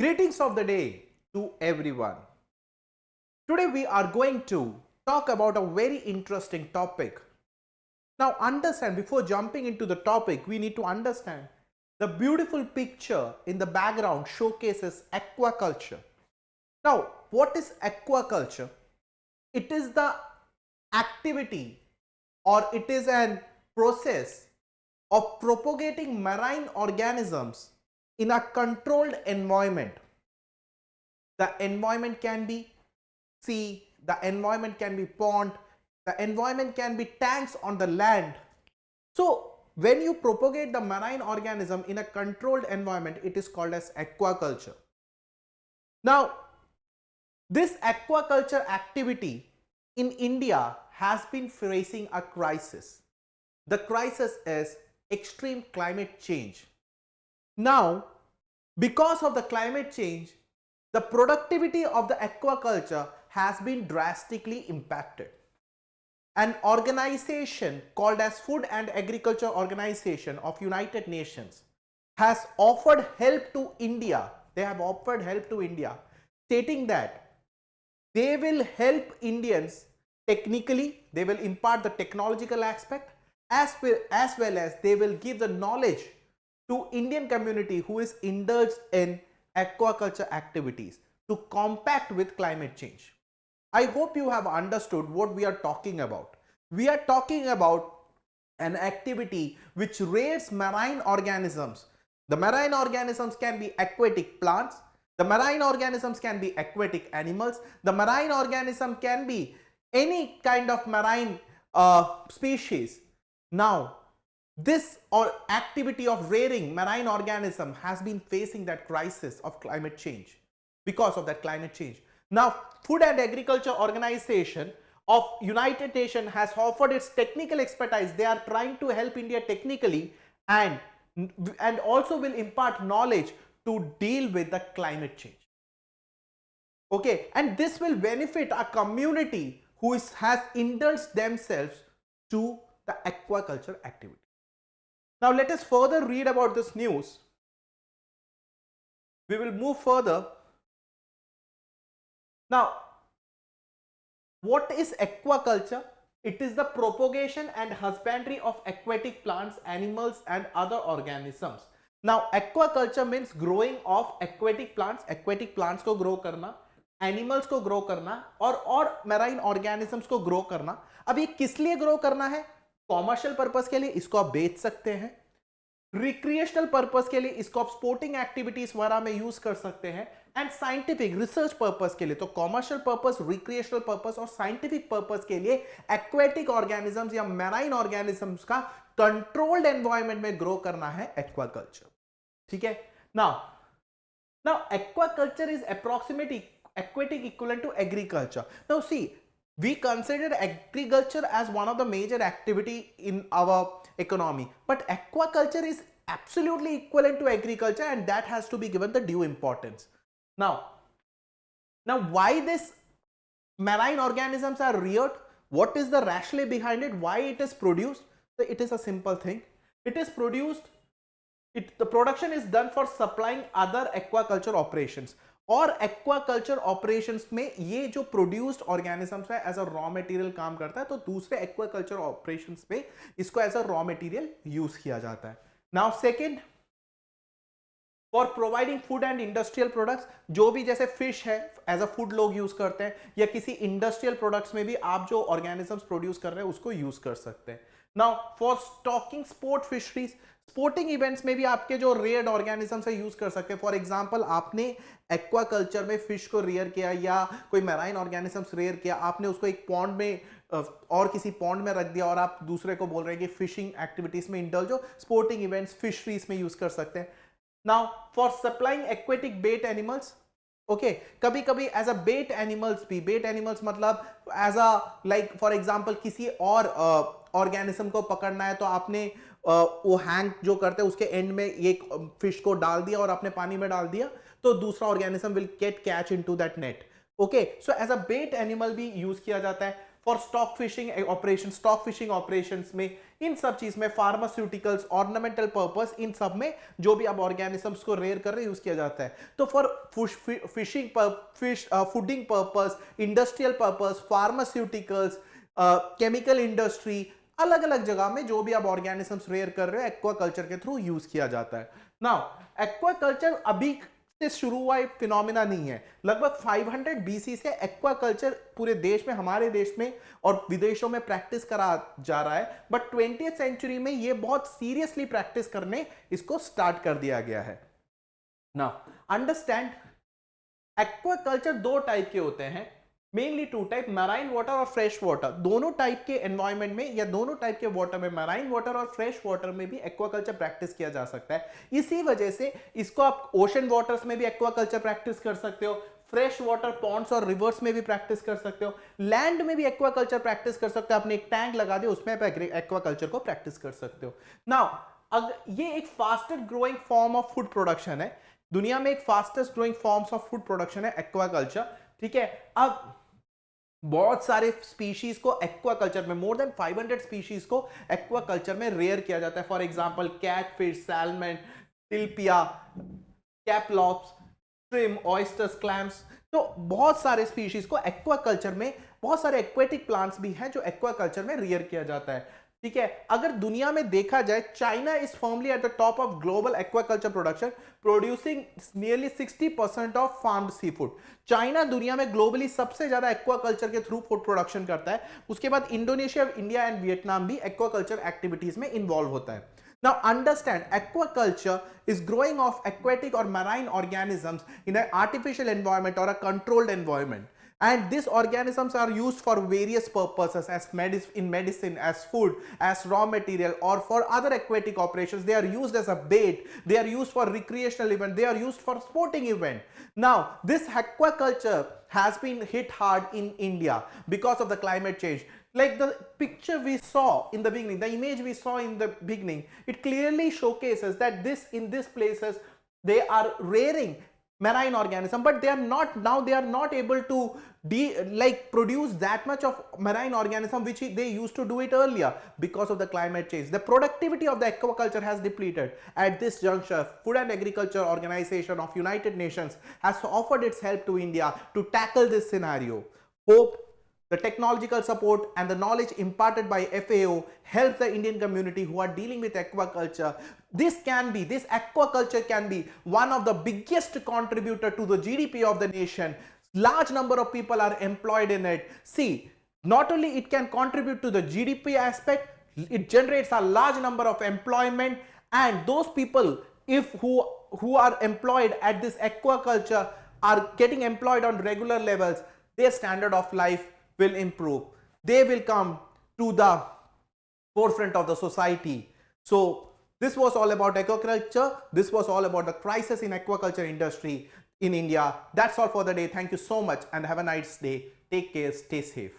Greetings of the day to everyone. Today we are going to talk about a very interesting topic. Now understand, before jumping into the topic, we need to understand the beautiful picture in the background showcases aquaculture. Now, what is aquaculture? It is the activity or it is an process of propagating marine organisms in a controlled environment. The environment can be sea, the environment can be pond, the environment can be tanks on the land. So when you propagate the marine organism in a controlled environment, it is called as aquaculture. Now, this aquaculture activity in India has been facing a crisis. The crisis is extreme climate change. Now, because of the climate change, the productivity of the aquaculture has been drastically impacted. An organization called as Food and Agriculture Organization of United Nations has offered help to India. They have offered help to India, stating that they will help Indians technically, they will impart the technological aspect as well as they will give the knowledge to Indian community who is indulged in aquaculture activities to combat with climate change. I hope you have understood what we are talking about. We are talking about an activity which rears marine organisms. The marine organisms can be aquatic plants, the marine organisms can be aquatic animals, the marine organism can be any kind of marine species. Now, this activity of rearing marine organism has been facing that crisis of climate change because of that climate change. Now, Food and Agriculture Organization of United Nations has offered its technical expertise. They are trying to help India technically and also will impart knowledge to deal with the climate change. Okay, and this will benefit a community who has indulged themselves to the aquaculture activity. Now let us further read about this news. We will move further. Now, what is aquaculture? It is the propagation and husbandry of aquatic plants, animals and other organisms. Now, aquaculture means growing of aquatic plants को grow करना, animals को grow करना और marine organisms को grow करना. अब ये किस लिए grow करना है? कॉमर्शियल पर्पस के लिए इसको आप बेच सकते हैं, रिक्रिएशनल पर्पस के लिए इसको आप स्पोर्टिंग एक्टिविटीज वगैरह में यूज कर सकते हैं, एंड साइंटिफिक रिसर्च पर्पस के लिए. तो कॉमर्शियल पर्पस, रिक्रिएशनल पर्पस और साइंटिफिक पर्पस के लिए एक्वेटिक ऑर्गेनिजम्स या मैराइन ऑर्गेनिजम्स का कंट्रोल्ड एनवायरनमेंट में ग्रो करना है एक्वाकल्चर. ठीक है. Now aquaculture is approximately aquatic equivalent to agriculture. Now see, we consider agriculture as one of the major activity in our economy, but aquaculture is absolutely equivalent to agriculture and that has to be given the due importance. Now why this marine organisms are reared? What is the rationale behind it? Why it is produced? So it is a simple thing. It is produced, the production is done for supplying other aquaculture operations. और aquaculture operations में ये जो produced organisms है as a raw material काम करता है, तो दूसरे एक्वाकल्चर ऑपरेशंस में इसको as a raw material use किया जाता है. Now second, for providing food and industrial products, जो भी जैसे फिश है एज अ फूड लोग यूज करते हैं, या किसी इंडस्ट्रियल प्रोडक्ट्स में भी आप जो ऑर्गेनिजम्स प्रोड्यूस कर रहे हैं उसको यूज कर सकते हैं. Now for stocking sport fisheries, sporting events में भी आपके जो रेयर्ड ऑर्गेनिजम्स है यूज कर सकते हैं. फॉर एग्जांपल, आपने एक्वाकल्चर में फिश को रेयर किया या कोई मैराइन ऑर्गेनिजम्स रेयर किया, आपने उसको एक पॉन्ड में और किसी पॉन्ड में रख दिया और आप दूसरे को बोल रहे हैं कि फिशिंग एक्टिविटीज में इंडल्ज हो, स्पोर्टिंग इवेंट्स फिशरीज में यूज कर सकते हैं. Now for supplying aquatic bait animals, okay, कभी कभी एज अ बेट एनिमल्स भी, बेट एनिमल्स मतलब as a like for example किसी और ऑर्गेनिज्म को पकड़ना है तो आपने वो हैंग जो करते हैं उसके एंड में एक फिश को डाल दिया और आपने पानी में डाल दिया, तो दूसरा organism will get catch into that net. Okay, so as a bait animal भी यूज किया जाता है. For stock fishing operation, stock fishing operations में इन सब चीज में फार्मास्यूटिकल्स, ऑर्नामेंटल पर्पस, इन सब में जो भी आप ऑर्गेनिजम्स को रेयर कर रहे हैं यूज किया जाता है। तो for fishing, fooding purpose, industrial purpose, pharmaceuticals, chemical industry, अलग अलग जगह में जो भी आप ऑर्गेनिजम्स रेयर कर रहे हो एक्वाकल्चर के थ्रू यूज किया जाता है। नाउ एक्वाकल्चर अभी से शुरू हुआ एक फिनोमिना नहीं है, लगभग 500 बीसी से एक्वाकल्चर पूरे देश में, हमारे देश में और विदेशों में प्रैक्टिस करा जा रहा है, बट 20th सेंचुरी में ये बहुत सीरियसली प्रैक्टिस करने इसको स्टार्ट कर दिया गया है। नाउ अंडरस्टैंड, एक्वाकल्चर दो टाइप के होते हैं, mainly two type, marine water और फ्रेश वाटर। दोनों टाइप के एनवायरनमेंट में या दोनों टाइप के वाटर में, मैराइन वाटर और फ्रेश वाटर में भी एक्वाकल्चर प्रैक्टिस किया जा सकता है। इसी वजह से इसको आप ओशन वाटर्स में भी एक्वाकल्चर प्रैक्टिस कर सकते हो, फ्रेश वाटर पॉन्ड्स और रिवर्स में भी प्रैक्टिस कर सकते हो, लैंड में भी एक्वाकल्चर प्रैक्टिस कर सकते हो। आपने एक टैंक लगा दिया, उसमें एक्वाकल्चर को प्रैक्टिस कर सकते हो। नाउ ये एक fastest growing form of food production है, दुनिया में एक fastest growing forms of food production है एक्वाकल्चर, ठीक है। अब बहुत सारे स्पीशीज को एक्वाकल्चर में, मोर देन 500 स्पीशीज को एक्वाकल्चर में रेयर किया जाता है। For example catfish, salmon, tilapia, scallops, shrimp, oysters, clams. तो बहुत सारे स्पीशीज को एक्वाकल्चर में, बहुत सारे एक्वेटिक प्लांट्स भी हैं जो एक्वाकल्चर में रेयर किया जाता है, ठीक है। अगर दुनिया में देखा जाए, China is firmly at the top of global aquaculture production, producing nearly 60% of farmed seafood. China दुनिया में ग्लोबली सबसे ज्यादा एक्वाकल्चर के थ्रू फूड प्रोडक्शन करता है। उसके बाद इंडोनेशिया, इंडिया एंड वियतनाम भी एक्वाकल्चर एक्टिविटीज में इन्वॉल्व होता है। Now understand, aquaculture is growing of aquatic or marine organisms in an artificial environment or a controlled environment. And these organisms are used for various purposes, as in medicine, as food, as raw material, or for other aquatic operations. They are used as a bait, they are used for recreational event, they are used for sporting event. Now this aquaculture has been hit hard in India because of the climate change. Like the picture we saw in the beginning, the image we saw in the beginning, it clearly showcases that in these places they are rearing marine organism, but they are not able to produce that much of marine organism which they used to do it earlier because of the climate change. The productivity of the aquaculture has depleted. At this juncture, Food and Agriculture Organization of United Nations has offered its help to India to tackle this scenario. Hope the technological support and the knowledge imparted by FAO helps the Indian community who are dealing with aquaculture. This aquaculture can be one of the biggest contributor to the GDP of the nation. Large number of people are employed in it. See, not only it can contribute to the GDP aspect, it generates a large number of employment, and those people who are employed at this aquaculture are getting employed on regular levels. Their standard of life will improve. They will come to the forefront of the society. So this was all about aquaculture. This was all about the crisis in aquaculture industry in India. That's all for the day. Thank you so much and have a nice day. Take care. Stay safe.